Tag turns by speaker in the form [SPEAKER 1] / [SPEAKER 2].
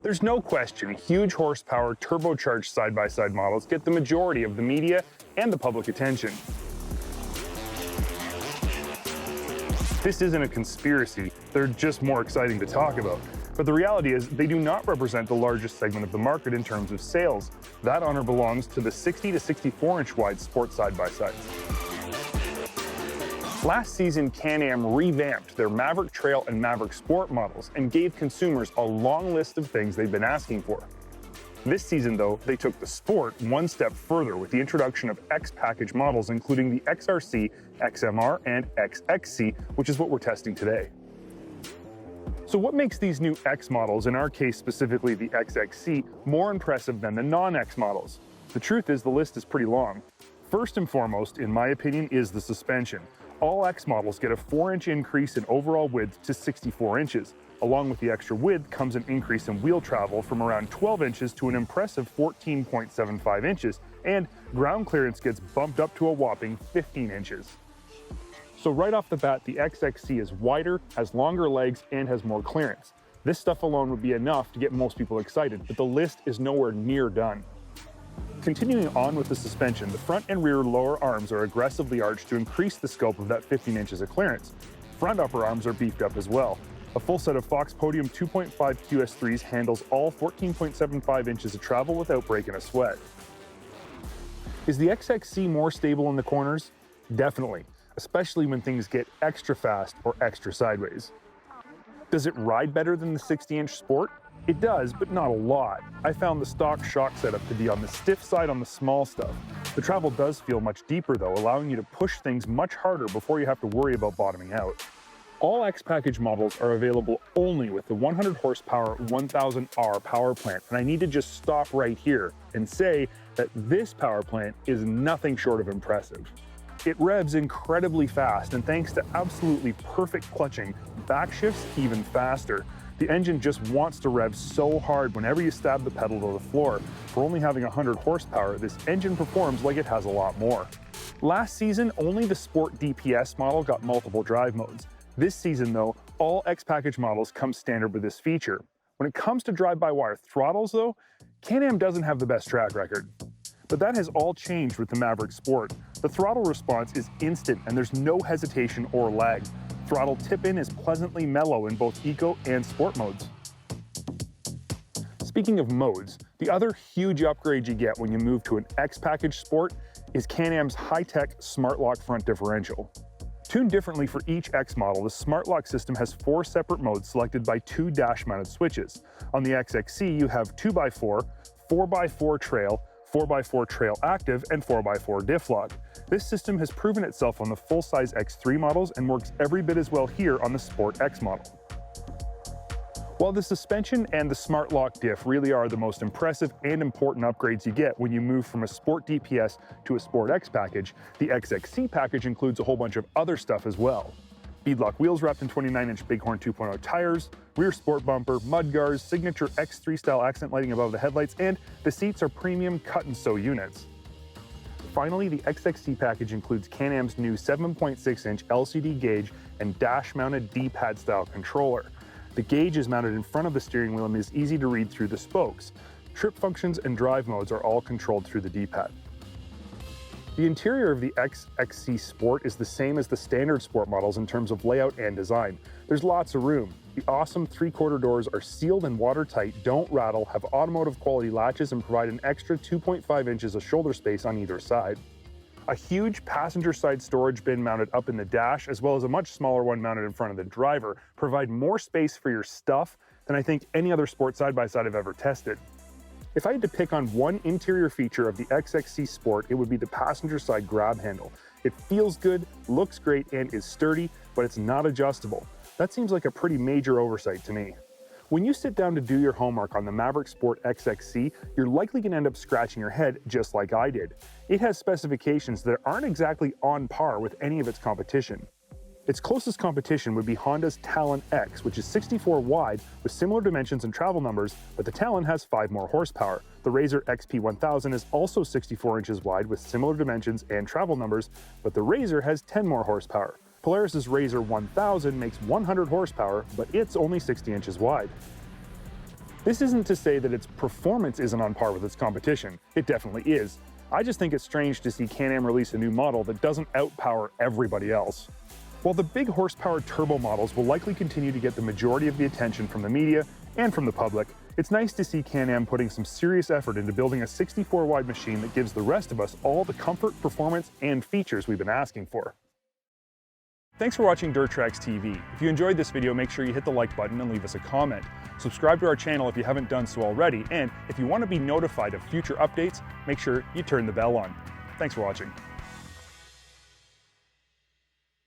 [SPEAKER 1] There's no question huge horsepower turbocharged side-by-side models get the majority of the media and the public attention. This isn't a conspiracy, they're just more exciting to talk about. But the reality is they do not represent the largest segment of the market in terms of sales. That honor belongs to the 60 to 64-inch wide sport side-by-sides. Last season, Can-Am revamped their Maverick Trail and Maverick Sport models and gave consumers a long list of things they've been asking for. This season, though, they took the sport one step further with the introduction of X package models, including the XRC, XMR, and XXC, which is what we're testing today. So what makes these new X models, in our case specifically the XXC, more impressive than the non-X models? The truth is the list is pretty long. First and foremost, in my opinion, is the suspension. All X models get a 4-inch increase in overall width to 64 inches. Along with the extra width comes an increase in wheel travel from around 12 inches to an impressive 14.75 inches, and ground clearance gets bumped up to a whopping 15 inches. So right off the bat, the XXC is wider, has longer legs, and has more clearance. This stuff alone would be enough to get most people excited, but the list is nowhere near done. Continuing on with the suspension, the front and rear lower arms are aggressively arched to increase the scope of that 15 inches of clearance. Front upper arms are beefed up as well. A full set of Fox Podium 2.5 QS3s handles all 14.75 inches of travel without breaking a sweat. Is the XXC more stable in the corners? Definitely, especially when things get extra fast or extra sideways. Does it ride better than the 60-inch Sport? It does, but not a lot. I found the stock shock setup to be on the stiff side on the small stuff. The travel does feel much deeper though, allowing you to push things much harder before you have to worry about bottoming out. All X package models are available only with the 100 horsepower 1000R power plant, and I need to just stop right here and say that this power plant is nothing short of impressive. It revs incredibly fast, and thanks to absolutely perfect clutching, backshifts even faster. The engine just wants to rev so hard whenever you stab the pedal to the floor. For only having 100 horsepower, this engine performs like it has a lot more. Last season, only the Sport DPS model got multiple drive modes. This season though, all X package models come standard with this feature. When it comes to drive-by-wire throttles though, Can-Am doesn't have the best track record. But that has all changed with the Maverick Sport. The throttle response is instant and there's no hesitation or lag. Throttle tip-in is pleasantly mellow in both Eco and Sport modes. Speaking of modes, the other huge upgrade you get when you move to an X package Sport is Can-Am's high-tech Smart Lock front differential. Tuned differently for each X model, the Smart Lock system has 4 separate modes selected by 2 dash-mounted switches. On the XXC, you have 2x4, 4x4 trail, 4x4 trail active, and 4x4 diff lock. This system has proven itself on the full-size X3 models and works every bit as well here on the Sport X model. While the suspension and the Smart Lock diff really are the most impressive and important upgrades you get when you move from a Sport DPS to a Sport X package, the XXC package includes a whole bunch of other stuff as well. Beadlock wheels wrapped in 29-inch Bighorn 2.0 tires, rear sport bumper, mudguards, signature X3 style accent lighting above the headlights, and the seats are premium cut-and-sew units. Finally, the XXC package includes Can-Am's new 7.6-inch LCD gauge and dash-mounted D-pad style controller. The gauge is mounted in front of the steering wheel and is easy to read through the spokes. Trip functions and drive modes are all controlled through the D-pad. The interior of the XXC Sport is the same as the standard Sport models in terms of layout and design. There's lots of room. The awesome 3/4 doors are sealed and watertight, don't rattle, have automotive quality latches, and provide an extra 2.5 inches of shoulder space on either side. A huge passenger side storage bin mounted up in the dash, as well as a much smaller one mounted in front of the driver, provide more space for your stuff than I think any other Sport side-by-side I've ever tested. If I had to pick on one interior feature of the XXC Sport, it would be the passenger side grab handle. It feels good, looks great, and is sturdy, but it's not adjustable. That seems like a pretty major oversight to me. When you sit down to do your homework on the Maverick Sport XXC, you're likely going to end up scratching your head just like I did. It has specifications that aren't exactly on par with any of its competition. Its closest competition would be Honda's Talon X, which is 64 wide with similar dimensions and travel numbers, but the Talon has 5 more horsepower. The Razor XP1000 is also 64 inches wide with similar dimensions and travel numbers, but the Razor has 10 more horsepower. Polaris's Razor 1000 makes 100 horsepower, but it's only 60 inches wide. This isn't to say that its performance isn't on par with its competition. It definitely is. I just think it's strange to see Can-Am release a new model that doesn't outpower everybody else. While the big horsepower turbo models will likely continue to get the majority of the attention from the media and from the public, it's nice to see Can-Am putting some serious effort into building a 64-wide machine that gives the rest of us all the comfort, performance, and features we've been asking for. Thanks for watching Trax TV. If you enjoyed this video, make sure you hit the like button and leave us a comment. Subscribe to our channel if you haven't done so already, and if you want to be notified of future updates, make sure you turn the bell on. Thanks for watching.